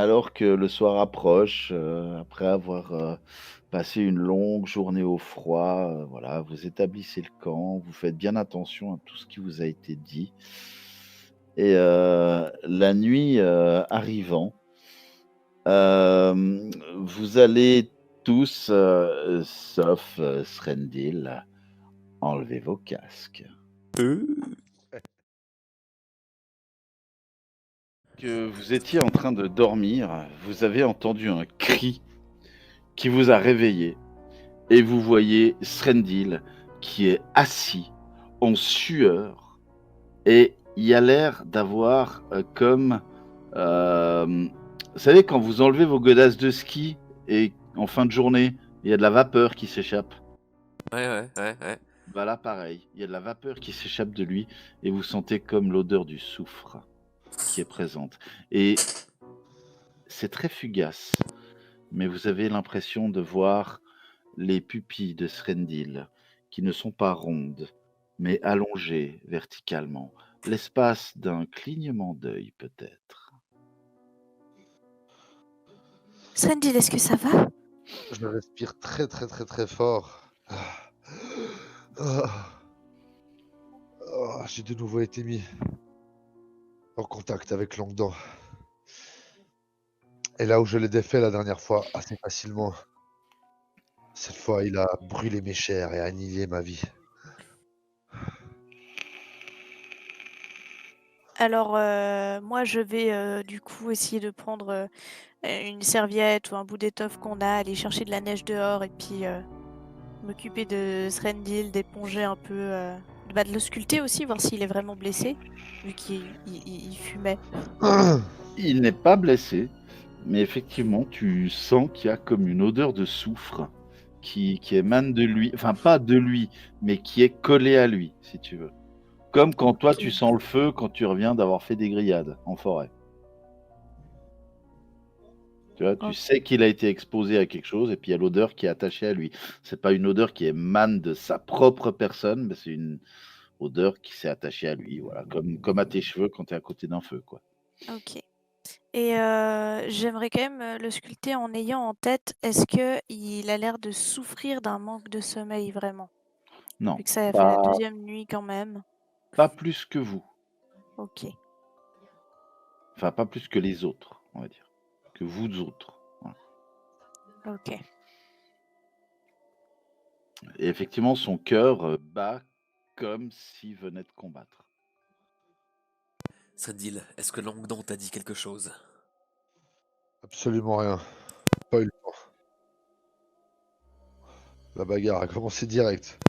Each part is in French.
alors que le soir approche, après avoir, passé une longue journée au froid, voilà, vous établissez le camp, vous faites bien attention à tout ce qui vous a été dit et la nuit, arrivant, vous allez tous, sauf, Srendil, enlever vos casques. Que vous étiez en train de dormir, vous avez entendu un cri qui vous a réveillé et vous voyez Srendil qui est assis en sueur et il a l'air d'avoir, comme, vous savez quand vous enlevez vos godasses de ski et en fin de journée, il y a de la vapeur qui s'échappe? Ouais, ouais, ouais, ouais. Bah là pareil, il y a de la vapeur qui s'échappe de lui et vous sentez comme l'odeur du soufre qui est présente et c'est très fugace, mais vous avez l'impression de voir les pupilles de Srendil, qui ne sont pas rondes, mais allongées verticalement, l'espace d'un clignement d'œil peut-être. Srendil, est-ce que ça va? Je respire très, très, très, très fort. Ah. Ah. Ah, j'ai de nouveau été mis en contact avec Langdon. Et là où je l'ai défait la dernière fois, assez facilement, cette fois, il a brûlé mes chairs et annihilé ma vie. Alors, moi, je vais, du coup, essayer de prendre, une serviette ou un bout d'étoffe qu'on a, aller chercher de la neige dehors et puis, m'occuper de Srendil, d'éponger un peu, de le sculpter aussi, voir s'il est vraiment blessé, vu qu'il fumait. Il n'est pas blessé, mais effectivement, tu sens qu'il y a comme une odeur de soufre qui émane de lui, enfin pas de lui, mais qui est collée à lui, si tu veux. Comme quand toi tu OK. sens le feu quand tu reviens d'avoir fait des grillades en forêt. Tu vois? Tu OK. sais qu'il a été exposé à quelque chose et puis il y a l'odeur qui est attachée à lui. C'est pas une odeur qui émane de sa propre personne, mais c'est une odeur qui s'est attachée à lui, voilà, comme à tes cheveux quand tu es à côté d'un feu, quoi. OK. Et j'aimerais quand même, le sculpter en ayant en tête, est-ce qu'il a l'air de souffrir d'un manque de sommeil vraiment? Non, Vu que ça fait la pas deuxième nuit quand même. pas plus que vous, OK, enfin pas plus que les autres, on va dire, que vous autres, voilà. OK. Et effectivement son cœur, bat comme s'il venait de combattre. Sredil, est-ce que Langdon t'a dit quelque chose? Absolument rien. Pas eu le temps. La bagarre a commencé direct.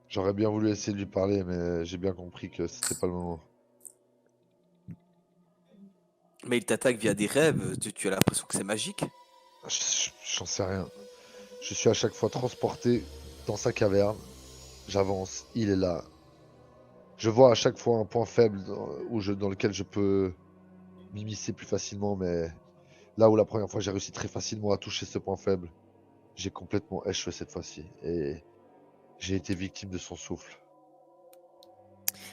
J'aurais bien voulu essayer de lui parler, mais j'ai bien compris que c'était pas le moment. Mais il t'attaque via des rêves, tu as l'impression que c'est magique? J'en sais rien. Je suis à chaque fois transporté dans sa caverne. J'avance, il est là. Je vois à chaque fois un point faible dans lequel je peux m'immiscer plus facilement, mais là où la première fois j'ai réussi très facilement à toucher ce point faible, j'ai complètement échoué cette fois-ci. Et j'ai été victime de son souffle.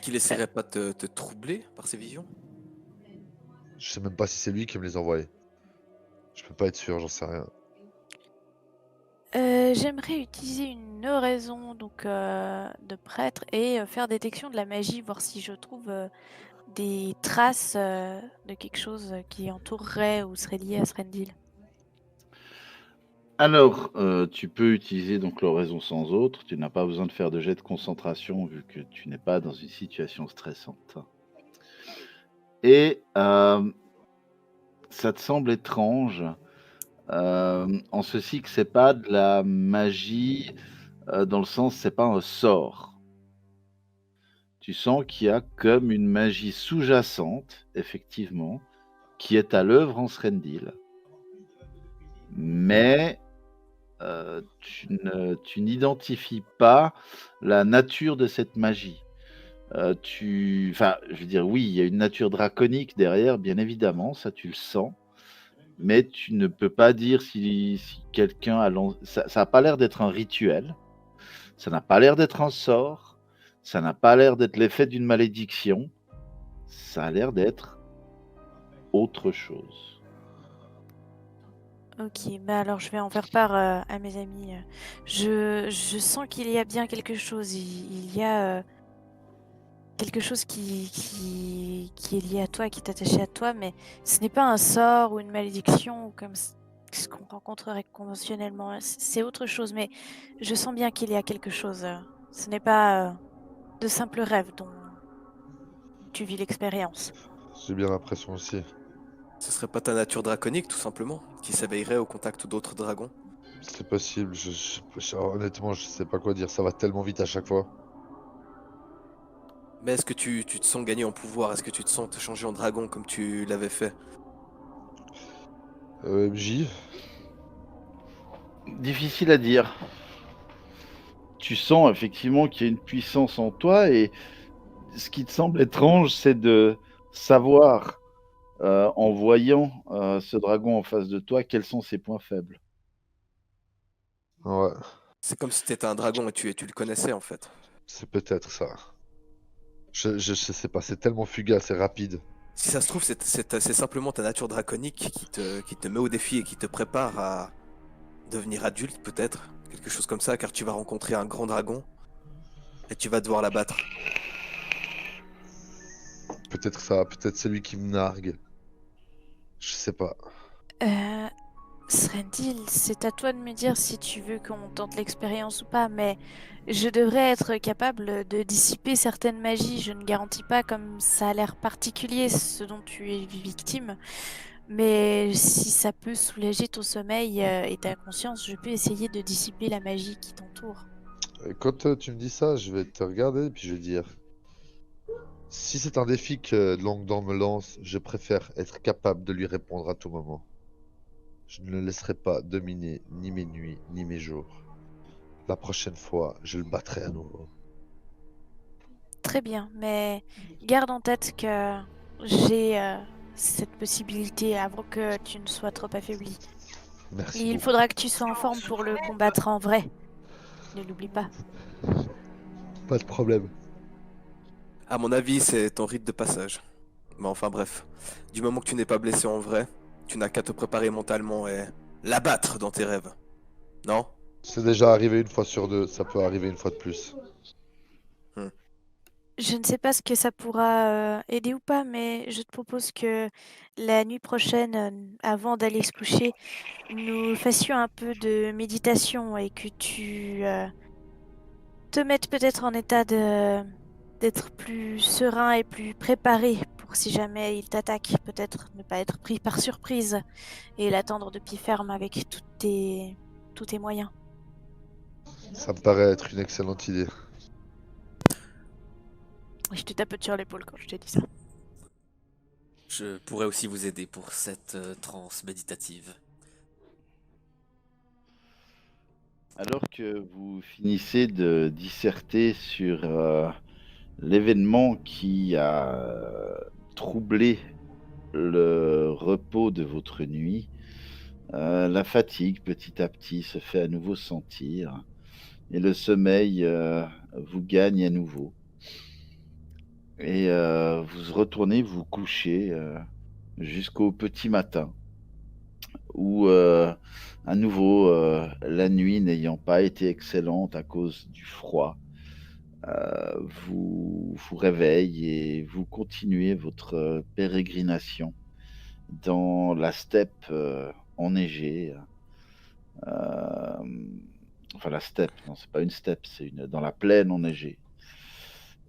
Qu'il essaierait pas de te troubler par ses visions? Je sais même pas si c'est lui qui me les envoie. Je peux pas être sûr, j'en sais rien. J'aimerais utiliser une oraison donc de prêtre et faire détection de la magie, voir si je trouve, des traces, de quelque chose, qui entourerait ou serait lié à Srendil. Alors, tu peux utiliser donc l'oraison sans autre, tu n'as pas besoin de faire de jet de concentration vu que tu n'es pas dans une situation stressante et ça te semble étrange, en ceci que c'est pas de la magie, dans le sens c'est pas un sort. Tu sens qu'il y a comme une magie sous-jacente, effectivement, qui est à l'œuvre en Srendil. Mais, tu n'identifies pas la nature de cette magie. Enfin, je veux dire, oui, il y a une nature draconique derrière, bien évidemment, ça tu le sens, mais tu ne peux pas dire si quelqu'un a ça a pas l'air d'être un rituel, ça n'a pas l'air d'être un sort, ça n'a pas l'air d'être l'effet d'une malédiction, ça a l'air d'être autre chose. Ok, bah alors je vais en faire part à mes amis. Je sens qu'il y a bien quelque chose. Il y a quelque chose qui est lié à toi, qui est attaché à toi, mais ce n'est pas un sort ou une malédiction ou comme ce qu'on rencontrerait conventionnellement. C'est autre chose, mais je sens bien qu'il y a quelque chose. Ce n'est pas de simples rêves dont tu vis l'expérience. J'ai bien l'impression aussi. Ce serait pas ta nature draconique, tout simplement, qui s'éveillerait au contact d'autres dragons? C'est possible. Honnêtement, je sais pas quoi dire. Ça va tellement vite à chaque fois. Mais est-ce que tu te sens gagner en pouvoir? Est-ce que tu te sens te changer en dragon comme tu l'avais fait? MJ, Difficile à dire. Tu sens effectivement qu'il y a une puissance en toi et ce qui te semble étrange, c'est de savoir, en voyant ce dragon en face de toi, quels sont ses points faibles. ouais, C'est comme si t'étais un dragon et tu le connaissais en fait. c'est peut-être ça. Je sais pas, c'est tellement fugace et rapide. Si ça se trouve, c'est simplement ta nature draconique qui te met au défi et qui te prépare à devenir adulte, peut-être. Quelque chose comme ça, car tu vas rencontrer un grand dragon et tu vas devoir l'abattre. Peut-être ça, peut-être c'est lui qui me nargue. Je sais pas. Euh, Srendil, c'est à toi de me dire si tu veux qu'on tente l'expérience ou pas, mais je devrais être capable de dissiper certaines magies. Je ne garantis pas comme ça a l'air particulier ce dont tu es victime, mais si ça peut soulager ton sommeil et ta conscience, je peux essayer de dissiper la magie qui t'entoure. Et quand tu me dis ça, je vais te regarder et puis je vais dire, si c'est un défi que Langdon me lance, je préfère être capable de lui répondre à tout moment. Je ne le laisserai pas dominer ni mes nuits ni mes jours. La prochaine fois, je le battrai à nouveau. Très bien, mais garde en tête que j'ai cette possibilité avant que tu ne sois trop affaibli. Merci Il beaucoup. faudra que tu sois en forme pour le combattre en vrai. Ne l'oublie pas. Pas de problème. À mon avis, c'est ton rite de passage. Mais enfin bref, du moment que tu n'es pas blessé en vrai, tu n'as qu'à te préparer mentalement et l'abattre dans tes rêves. Non? C'est déjà arrivé une fois sur deux, ça peut arriver une fois de plus. Hmm. Je ne sais pas ce que ça pourra aider ou pas, mais je te propose que la nuit prochaine, avant d'aller se coucher, nous fassions un peu de méditation et que tu te mettes peut-être en état d'être plus serein et plus préparé pour si jamais il t'attaque, peut-être ne pas être pris par surprise et l'attendre de pied ferme avec tous tes moyens. Ça me paraît être une excellente idée. Je te tapote sur l'épaule quand je te dis ça. Je pourrais aussi vous aider pour cette transe méditative. Alors que vous finissez de disserter sur l'événement qui a troublé le repos de votre nuit, la fatigue petit à petit se fait à nouveau sentir et le sommeil vous gagne à nouveau. Et vous retournez vous coucher jusqu'au petit matin où à nouveau la nuit n'ayant pas été excellente à cause du froid, vous vous réveillez et vous continuez votre pérégrination dans la steppe enneigée. euh, enfin la steppe, non c'est pas une steppe, c'est dans la plaine enneigée.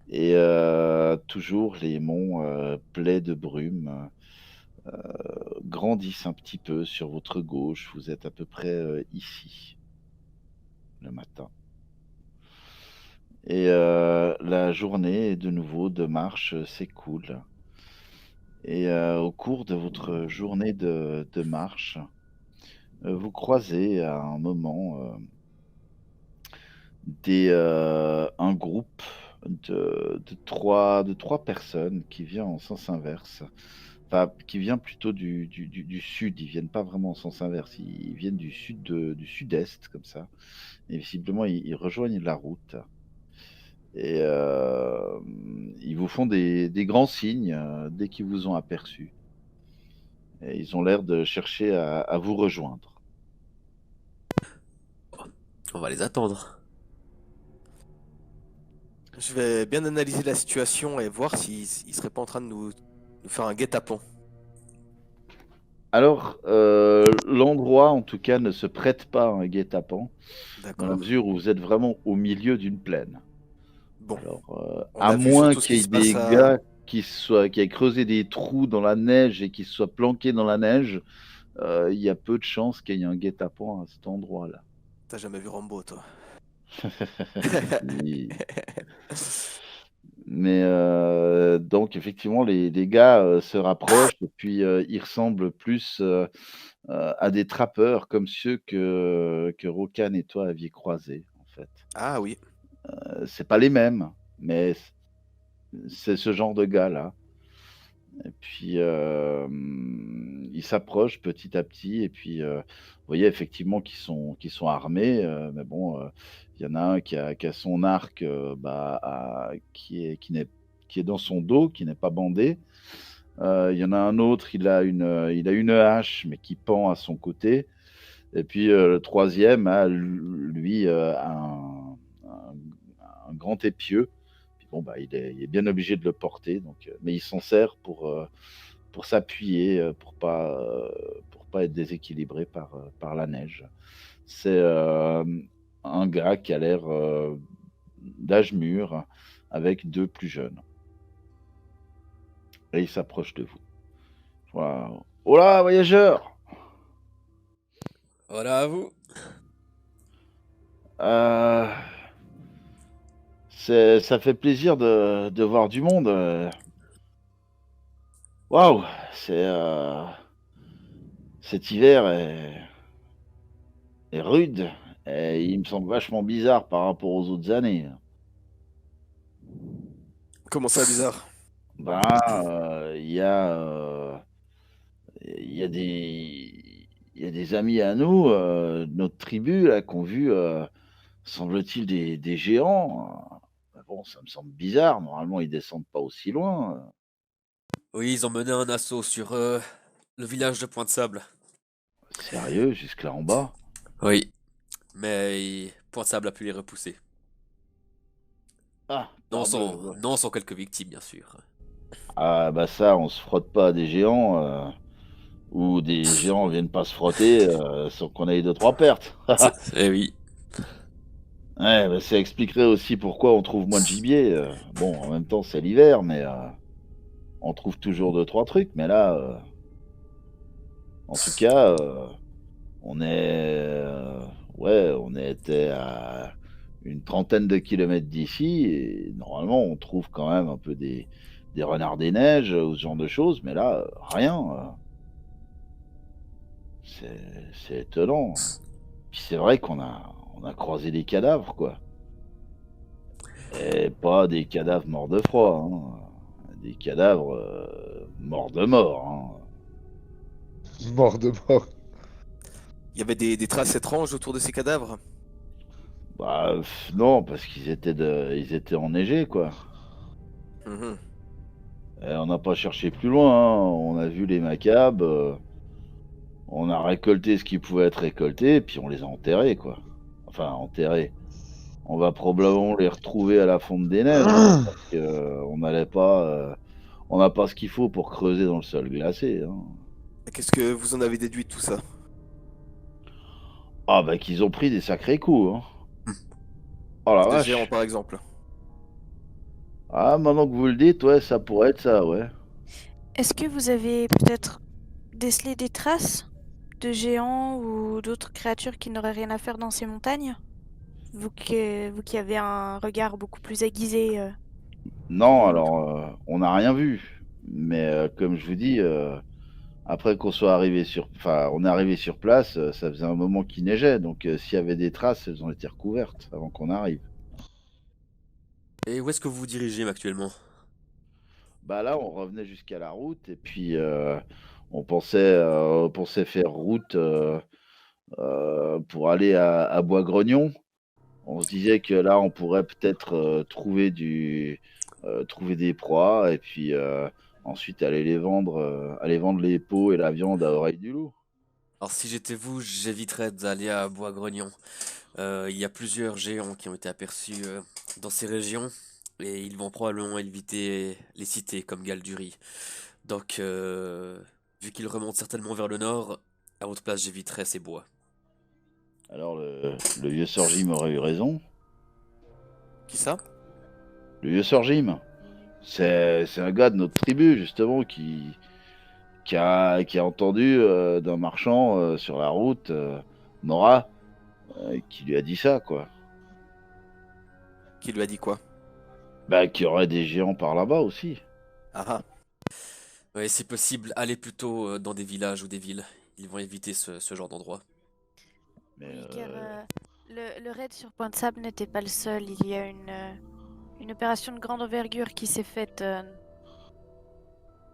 Et toujours les monts plaies de brume grandissent un petit peu sur votre gauche. Vous êtes à peu près ici le matin. Et la journée de nouveau de marche s'écoule. Et au cours de votre journée de marche, vous croisez à un moment un groupe de trois personnes qui vient en sens inverse. Enfin, qui vient plutôt du sud. Ils viennent pas vraiment en sens inverse. Ils viennent du sud du sud-est, comme ça. Et visiblement, ils rejoignent la route. Et ils vous font des grands signes dès qu'ils vous ont aperçu. Et ils ont l'air de chercher à vous rejoindre. On va les attendre. Je vais bien analyser la situation et voir s'ils seraient pas en train de nous faire un guet-apens. Alors, l'endroit, en tout cas, ne se prête pas à un guet-apens, dans la D'accord. mesure où vous êtes vraiment au milieu d'une plaine. Bon, Alors, on à a vu moins surtout ce qu'il y qui ait se passe des à... gars qui aient creusé des trous dans la neige et qui se soient planqués dans la neige, il y a peu de chances qu'il y ait un guet-apens à cet endroit-là. T'as jamais vu Rambo, toi. Si. Mais donc effectivement, les gars se rapprochent et puis ils ressemblent plus à des trappeurs comme ceux que Rokan et toi aviez croisés, en fait. Ah oui. C'est pas les mêmes, mais c'est ce genre de gars-là. Et puis ils s'approchent petit à petit et puis vous voyez effectivement qu'ils sont armés, mais bon, il y en a un qui a son arc, qui est dans son dos, qui n'est pas bandé. Il y en a un autre, il a une hache, mais qui pend à son côté. Et puis le troisième lui, un grand épieu. Puis bon, bah, il est bien obligé de le porter, donc, mais il s'en sert pour s'appuyer, pour pas être déséquilibré par la neige. C'est un gars qui a l'air d'âge mûr, avec deux plus jeunes. Et il s'approche de vous. Voilà. Oh là, voyageur! Voilà à vous. Euh, ça fait plaisir de voir du monde. Waouh! C'est, cet hiver est rude et il me semble vachement bizarre par rapport aux autres années. Comment ça, bizarre? Ben, il y a des amis à nous, de notre tribu là, qui ont vu, semble-t-il des géants. Bon, ça me semble bizarre. Normalement, ils descendent pas aussi loin. Oui, ils ont mené un assaut sur le village de Pointe-Sable. Sérieux, jusque là en bas? Oui, mais Pointe-Sable a pu les repousser. Ah, Non parbleu, sans, ouais. non sans quelques victimes, bien sûr. Ah bah ça, on se frotte pas à des géants, ou des géants viennent pas se frotter, sans qu'on ait deux trois pertes. Eh oui. Ouais, bah, ça expliquerait aussi pourquoi on trouve moins de gibier. Bon, en même temps, c'est l'hiver, mais on trouve toujours deux trois trucs. Mais là, en tout cas, on on était à une trentaine de kilomètres d'ici et normalement, on trouve quand même un peu des renards des neiges ou ce genre de choses, mais là, rien. C'est étonnant. Puis c'est vrai qu'on a croisé des cadavres, quoi. Et pas des cadavres morts de froid, hein. Des cadavres morts de mort, hein. Mort de mort. Il y avait des traces étranges autour de ces cadavres? Bah non, parce ils étaient enneigés, quoi. Mhm. Et on n'a pas cherché plus loin, hein. On a vu les macabres, on a récolté ce qui pouvait être récolté, et puis on les a enterrés, quoi. Enfin, enterrés. On va probablement les retrouver à la fonte des neiges, hein, parce que on n'a pas ce qu'il faut pour creuser dans le sol glacé, hein. Et qu'est-ce que vous en avez déduit de tout ça? Ah bah qu'ils ont pris des sacrés coups, hein. Oh la Des géants, vache. par exemple. Ah, maintenant que vous le dites, ouais, ça pourrait être ça, ouais. Est-ce que vous avez peut-être décelé des traces de géants ou d'autres créatures qui n'auraient rien à faire dans ces montagnes? Vous qui avez un regard beaucoup plus aiguisé que Non, les nôtres. alors, on n'a rien vu. Mais comme je vous dis, après qu'on soit arrivé enfin, on est arrivé sur place, ça faisait un moment qu'il neigeait. Donc, s'il y avait des traces, elles ont été recouvertes avant qu'on arrive. Et où est-ce que vous vous dirigez actuellement? Bah là, on revenait jusqu'à la route et puis on pensait faire route pour aller à Bois-Grognon. On se disait que là, on pourrait peut-être trouver des proies et puis ensuite aller vendre les peaux et la viande à Oreille du Loup. Alors si j'étais vous, j'éviterais d'aller à Bois-Grognon. Il y a plusieurs géants qui ont été aperçus dans ces régions et ils vont probablement éviter les cités comme Galdurie. Donc, vu qu'ils remontent certainement vers le nord, à votre place, j'éviterais ces bois. Alors le vieux Sir Jim aurait eu raison. Qui ça? Le vieux Sir Jim, c'est un gars de notre tribu justement qui a entendu d'un marchand sur la route, Mora, qui lui a dit ça quoi. Qui lui a dit quoi? Bah qu'il y aurait des géants par là-bas aussi. Ah ah. Ouais, si possible, allez plutôt dans des villages ou des villes. Ils vont éviter ce genre d'endroit. Mais Oui, car le raid sur Point de Sable n'était pas le seul. Il y a une opération de grande envergure qui s'est faite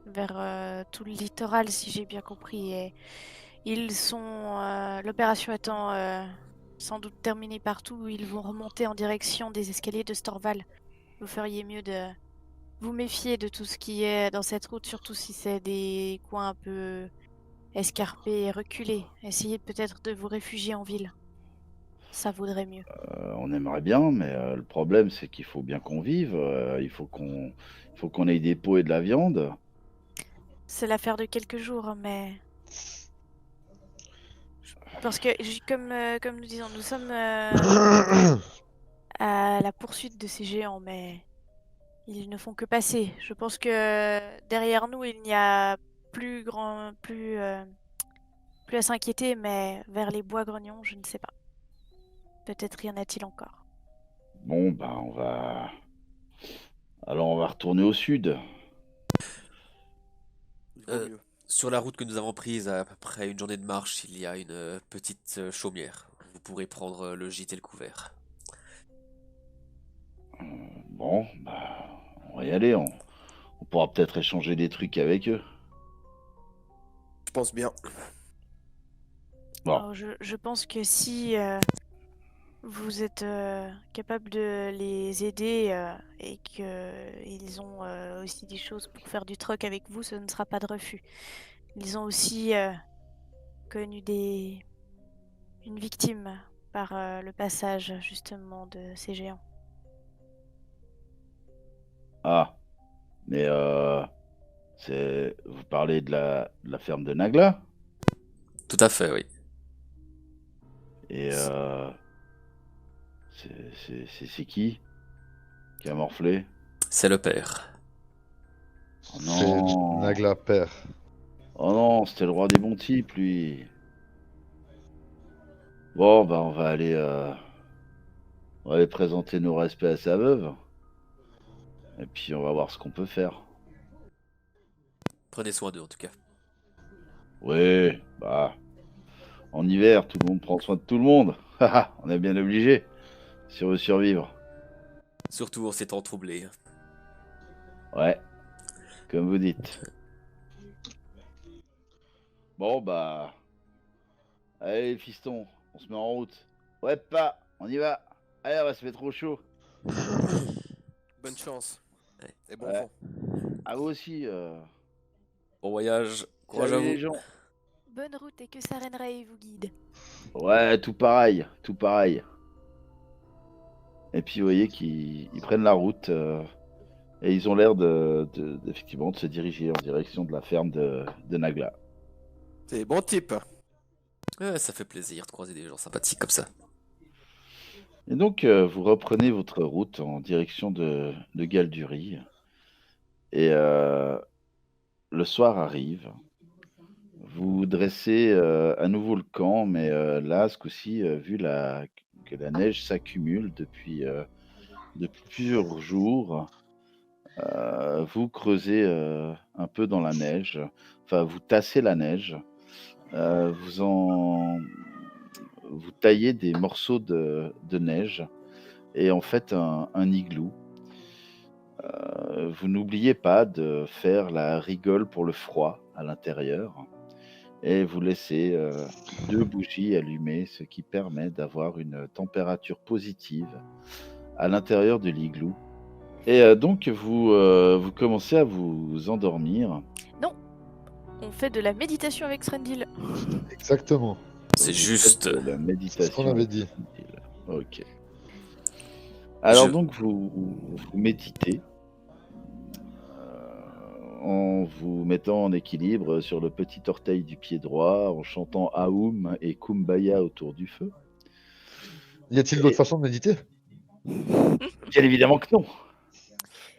vers tout le littoral, si j'ai bien compris. Et ils sont, l'opération étant sans doute terminée partout, ils vont remonter en direction des escaliers de Storval. Vous feriez mieux de vous méfier de tout ce qui est dans cette route, surtout si c'est des coins un peu escarpés et reculés. Essayez peut-être de vous réfugier en ville. Ça vaudrait mieux. on aimerait bien, mais le problème c'est qu'il faut bien qu'on vive. Il faut qu'on ait des peaux et de la viande. C'est l'affaire de quelques jours, mais parce que comme nous disons, nous sommes à la poursuite de ces géants, mais ils ne font que passer. Je pense que derrière nous, il n'y a plus à s'inquiéter, mais vers les bois grognons, je ne sais pas. Peut-être y en a-t-il encore. Bon, alors on va retourner au sud. Il vaut Euh, mieux. Sur la route que nous avons prise, à peu près une journée de marche, il y a une petite chaumière. Vous pourrez prendre le gîte et le couvert. Bon, on va y aller. On pourra peut-être échanger des trucs avec eux. Je pense bien. Bon, Alors, je pense que si vous êtes capable de les aider et qu'ils ont aussi des choses pour faire du troc avec vous, ce ne sera pas de refus. Ils ont aussi connu une victime par le passage justement de ces géants. ah, mais vous parlez de la ferme de Nagla Tout à fait, oui. et c'est qui a morflé? C'est le père. Oh C'est non, Nagla père. oh non, c'était le roi des bons types, lui. Bon, on va aller présenter nos respects à sa veuve. Et puis on va voir ce qu'on peut faire. Prenez soin d'eux en tout cas. Oui, en hiver, tout le monde prend soin de tout le monde. Haha, on est bien obligé si on veut survivre. Surtout en ces temps troublés. Ouais, comme vous dites. Bon, allez, fiston, on se met en route. Ouais, pas, on y va. Allez, on va se mettre trop chaud. Bonne chance. Ouais. Et bon Ouais. vent. À vous aussi. Bon voyage, courage à Salut vous. les gens. Bonne route et que Saren Ray vous guide. Ouais, tout pareil, tout pareil. Et puis vous voyez qu'ils prennent la route et ils ont l'air effectivement de se diriger en direction de la ferme de Nagla. C'est bon type. Ouais, ça fait plaisir de croiser des gens sympathiques comme ça. Et donc vous reprenez votre route en direction de Galdurie. Et le soir arrive. Vous dressez à nouveau le camp, mais là, ce coup-ci, que la neige s'accumule depuis plusieurs jours, vous creusez un peu dans la neige, enfin vous tassez la neige, euh, vous en, vous taillez des morceaux de neige et en faites un igloo. Vous n'oubliez pas de faire la rigole pour le froid à l'intérieur et vous laissez 2 bougies allumées, ce qui permet d'avoir une température positive à l'intérieur de l'igloo Et donc, vous commencez à vous endormir. Non, on fait de la méditation avec Srendil. Exactement. C'est Vous juste. faites de la C'est ce qu'on méditation avait avec dit. Srendil. Ok. Alors Je... donc, vous méditez en vous mettant en équilibre sur le petit orteil du pied droit, en chantant Aoum et Kumbaya autour du feu. Y a-t-il d'autres Et façons de méditer? bien évidemment que non.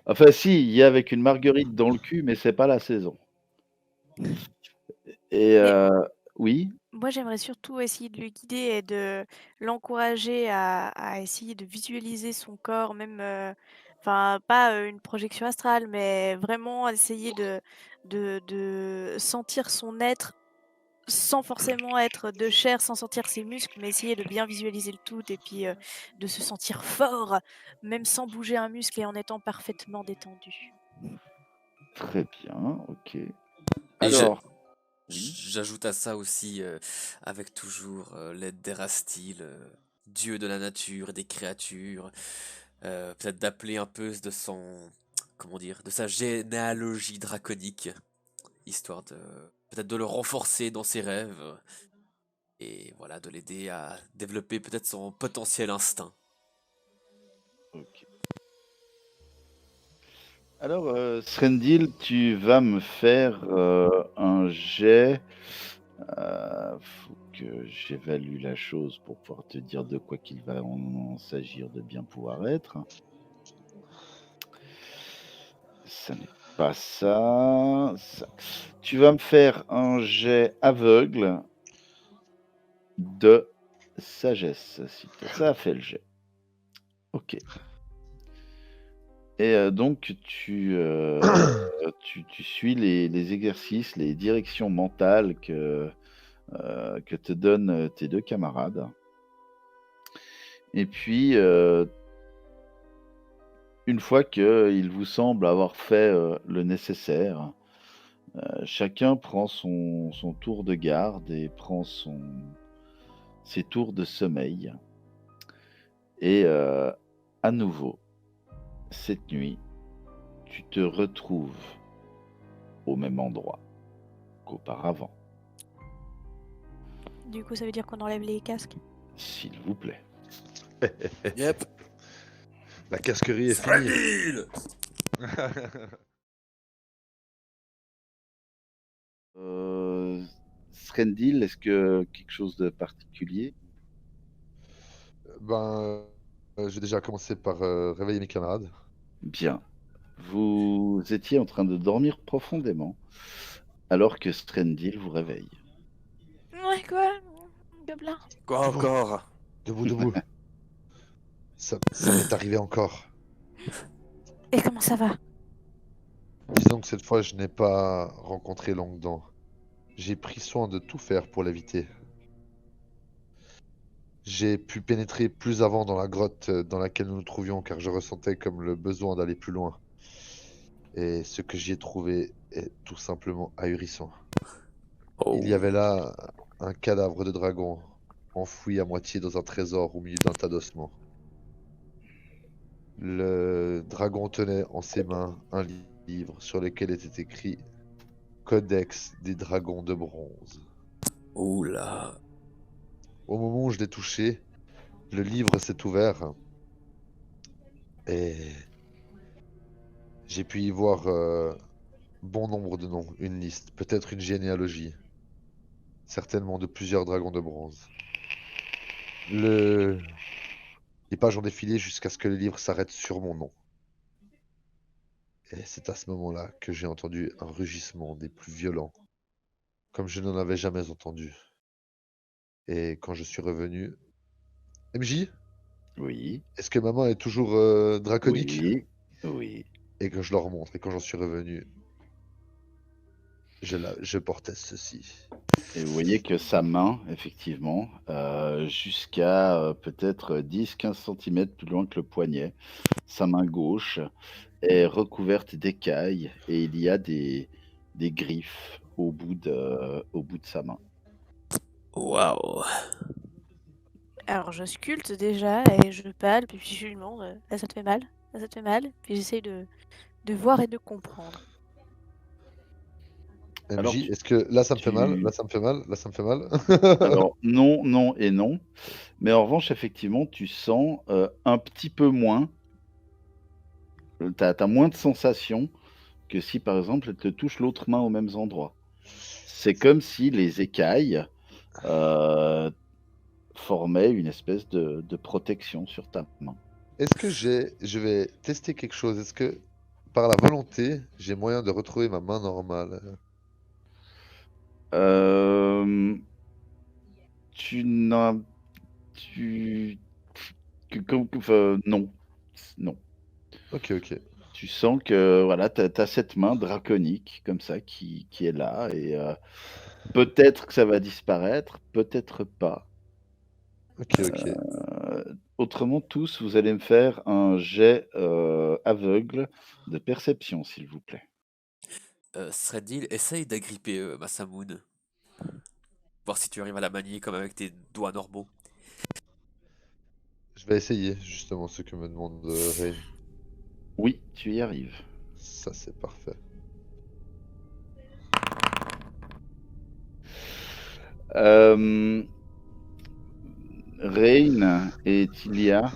Enfin, si, il y a avec une marguerite dans le cul, mais c'est pas la saison. Et Mais oui, moi, j'aimerais surtout essayer de le guider et de l'encourager à essayer de visualiser son corps, même, enfin, pas une projection astrale, mais vraiment essayer de sentir son être sans forcément être de chair, sans sentir ses muscles, mais essayer de bien visualiser le tout et puis de se sentir fort, même sans bouger un muscle et en étant parfaitement détendu. très bien, ok. Et je- Alors, oui, J'ajoute à ça aussi, avec toujours l'aide d'Erastil, dieu de la nature et des créatures, peut-être d'appeler un peu de son, comment dire, de sa généalogie draconique, histoire de peut-être de le renforcer dans ses rêves et voilà, de l'aider à développer peut-être son potentiel instinct. ok. Alors, Srendil, tu vas me faire un jet. Faut que j'évalue la chose pour pouvoir te dire de quoi qu'il va en s'agir de bien pouvoir être. Ça n'est pas ça. Tu vas me faire un jet aveugle de sagesse, s'il te plaît. Ça a fait le jet. Ok. Et donc, tu suis les exercices, les directions mentales que te donnent tes deux camarades. Et puis, une fois qu'il vous semble avoir fait le nécessaire, chacun prend son tour de garde et prend ses tours de sommeil. Et à nouveau, cette nuit, tu te retrouves au même endroit qu'auparavant, Du coup, ça veut dire qu'on enlève les casques. s'il vous plaît. Yep. La casquerie est finie. Srendil! Srendil, est-ce que quelque chose de particulier? Ben, je vais déjà commencer par réveiller mes camarades. Bien. Vous étiez en train de dormir profondément alors que Strendil vous réveille. Ouais, quoi? Gobelin. Quoi Debout, encore? debout, debout. Ça m'est arrivé encore. Et comment ça va? Disons que cette fois, je n'ai pas rencontré Longdon. J'ai pris soin de tout faire pour l'éviter. J'ai pu pénétrer plus avant dans la grotte dans laquelle nous nous trouvions car je ressentais comme le besoin d'aller plus loin. Et ce que j'y ai trouvé est tout simplement ahurissant. Il y Oh. avait là un cadavre de dragon enfoui à moitié dans un trésor au milieu d'un tas d'ossements. Le dragon tenait en ses mains un livre sur lequel était écrit Codex des dragons de bronze. Oula. Au moment où je l'ai touché, le livre s'est ouvert et j'ai pu y voir bon nombre de noms, une liste, peut-être une généalogie, certainement de plusieurs dragons de bronze. Les pages ont défilé jusqu'à ce que le livre s'arrête sur mon nom. Et c'est à ce moment-là que j'ai entendu un rugissement des plus violents, comme je n'en avais jamais entendu. Et quand je suis revenu, MJ, Oui, est-ce que maman est toujours draconique? oui, oui. Et que je leur montre, et quand j'en suis revenu, je portais ceci. Et vous voyez que sa main, effectivement, jusqu'à peut-être 10-15 cm plus loin que le poignet, sa main gauche est recouverte d'écailles et il y a des griffes au bout de sa main. Waouh. Alors, je sculpte déjà et je palpe et puis je lui demande, ça te fait mal? Ça te fait mal. Puis j'essaye de voir et de comprendre. Alors, MJ, est-ce que là ça me fait mal? tu... Là ça me fait mal? Là ça me fait mal? Alors, non, non et non. Mais en revanche, effectivement, tu sens un petit peu moins. T'as moins de sensations que si, par exemple, elle te touche l'autre main aux mêmes endroits. C'est comme si les écailles euh, formaient une espèce de protection sur ta main. Est-ce que je vais tester quelque chose? Est-ce que par la volonté, j'ai moyen de retrouver ma main normale? Euh, tu n'as... Tu... enfin, non. Non. Ok, ok. Tu sens que voilà, t'as cette main draconique comme ça qui est là et peut-être que ça va disparaître, peut-être pas. Ok, ok. Autrement, tous, vous allez me faire un jet aveugle de perception, s'il vous plaît. Sredil, essaye d'agripper Masamune. Voir si tu arrives à la manier comme avec tes doigts normaux. Je vais essayer justement ce que me demande Rain. Oui, tu y arrives. Ça c'est parfait. Euh, Rain et Tilia,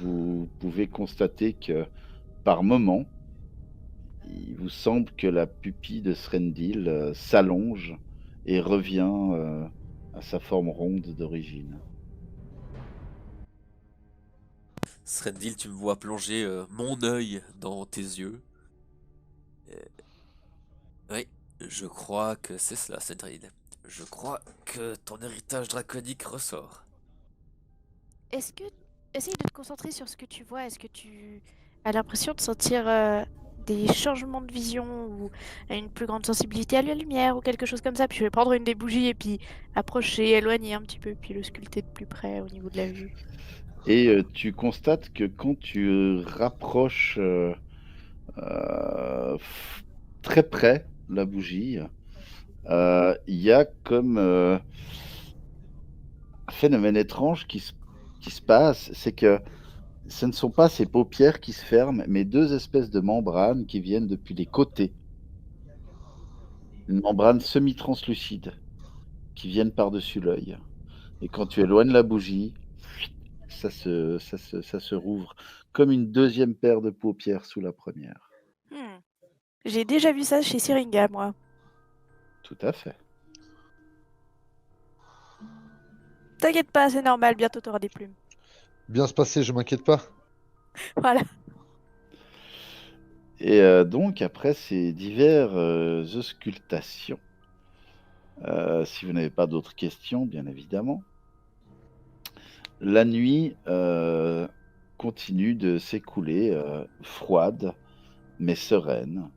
vous pouvez constater que par moment, il vous semble que la pupille de Srendil s'allonge et revient à sa forme ronde d'origine. Sredil, tu me vois plonger mon œil dans tes yeux. Euh, Oui, je crois que c'est cela, Cédrine. Je crois que ton héritage draconique ressort. Est-ce que... Essaye de te concentrer sur ce que tu vois. Est-ce que tu as l'impression de sentir des changements de vision ou une plus grande sensibilité à la lumière ou quelque chose comme ça? Puis je vais prendre une des bougies et puis approcher, éloigner un petit peu, puis le sculpter de plus près au niveau de la vue. Et tu constates que quand tu rapproches très près la bougie, il y a comme un phénomène étrange qui se passe, c'est que ce ne sont pas ces paupières qui se ferment, mais deux espèces de membranes qui viennent depuis les côtés. Une membrane semi-translucide qui viennent par-dessus l'œil. Et quand tu éloignes la bougie, ça se rouvre comme une deuxième paire de paupières sous la première. Hmm. J'ai déjà vu ça chez Syringa, moi. Tout à fait. T'inquiète pas, c'est normal, bientôt t'auras des plumes. Bien se passer, je m'inquiète pas. Voilà. Et donc, après ces diverses auscultations, si vous n'avez pas d'autres questions, bien évidemment, la nuit continue de s'écouler, froide, mais sereine.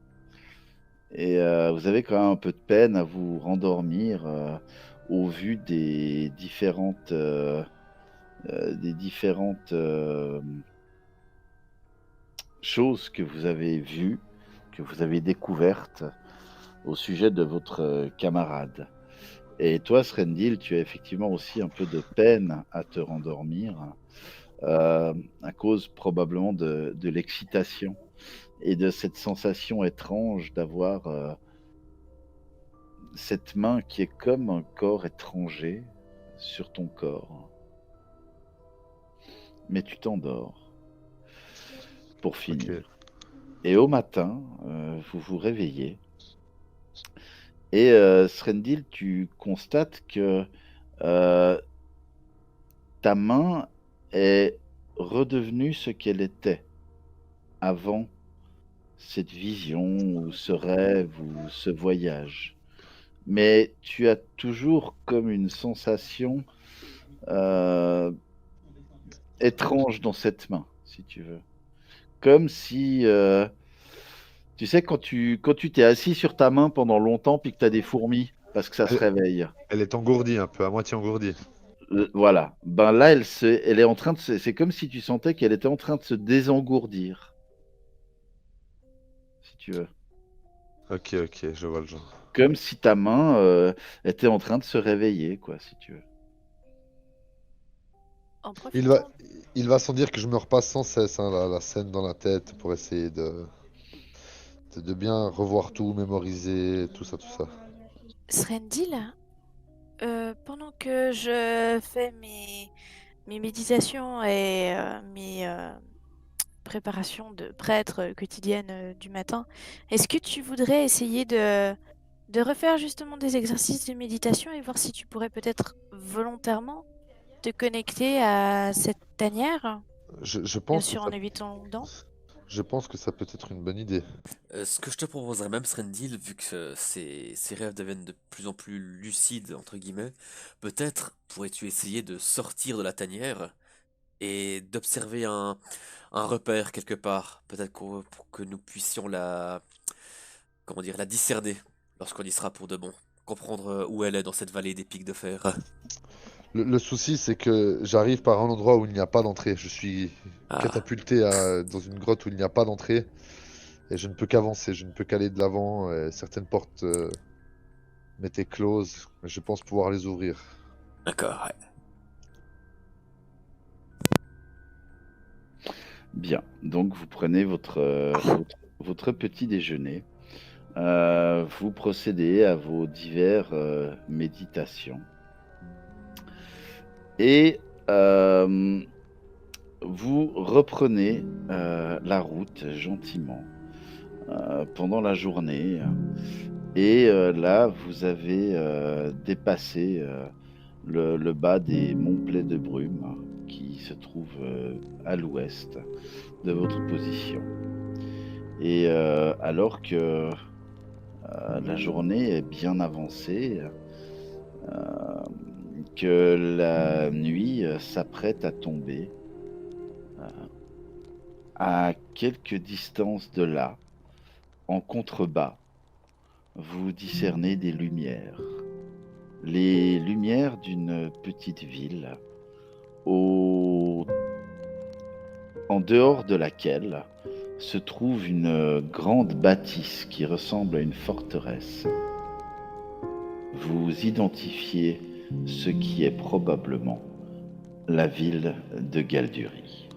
Et vous avez quand même un peu de peine à vous rendormir au vu des différentes choses que vous avez vues, que vous avez découvertes au sujet de votre camarade. Et toi, Srendil, tu as effectivement aussi un peu de peine à te rendormir, à cause probablement de l'excitation et de cette sensation étrange d'avoir cette main qui est comme un corps étranger sur ton corps. Mais tu t'endors pour Ok. finir. Et au matin, vous vous réveillez. Et Srendil, tu constates que euh, ta main est redevenue ce qu'elle était avant cette vision ou ce rêve ou ce voyage. Mais tu as toujours comme une sensation euh, étrange dans cette main, si tu veux. Comme si, tu sais, quand tu t'es assis sur ta main pendant longtemps puis que tu as des fourmis parce que ça se Elle, réveille. elle est engourdie un peu, à moitié engourdie. Voilà. Ben là, elle est en train de c'est comme si tu sentais qu'elle était en train de se désengourdir, si tu veux. Ok, ok, je vois le genre. Comme si ta main était en train de se réveiller, quoi, si tu veux. En Il va, profitant Il va sans dire que je me repasse sans cesse hein, la scène dans la tête pour essayer de bien revoir tout, mémoriser, tout ça, tout ça. Srendil, pendant que je fais mes méditations et mes préparations de prêtre quotidiennes du matin, est-ce que tu voudrais essayer de refaire justement des exercices de méditation et voir si tu pourrais peut-être volontairement te connecter à cette tanière, Je bien pense que sûr en évitant dedans. je pense que ça peut être une bonne idée. Ce que je te proposerais même, Srendil, vu que ces rêves deviennent de plus en plus lucides, entre guillemets, peut-être pourrais-tu essayer de sortir de la tanière et d'observer un repère quelque part, peut-être pour que nous puissions comment dire, la discerner lorsqu'on y sera pour de bon, comprendre où elle est dans cette vallée des pics de fer. Le souci, c'est que j'arrive par un endroit où il n'y a pas d'entrée. Je suis Ah, catapulté dans une grotte où il n'y a pas d'entrée et je ne peux qu'avancer, je ne peux qu'aller de l'avant. Certaines portes m'étaient closes, mais je pense pouvoir les ouvrir. d'accord, ouais. Bien, donc vous prenez votre petit déjeuner. Vous procédez à vos diverses méditations. Et vous reprenez la route gentiment pendant la journée. Et là, vous avez dépassé le bas des monts de brume qui se trouvent à l'ouest de votre position. Et alors que la journée est bien avancée, que la nuit s'apprête à tomber, à quelques distances de là, en contrebas, vous discernez des lumières. Les lumières d'une petite ville en dehors de laquelle se trouve une grande bâtisse qui ressemble à une forteresse. Vous identifiez ce qui est probablement la ville de Galdurie.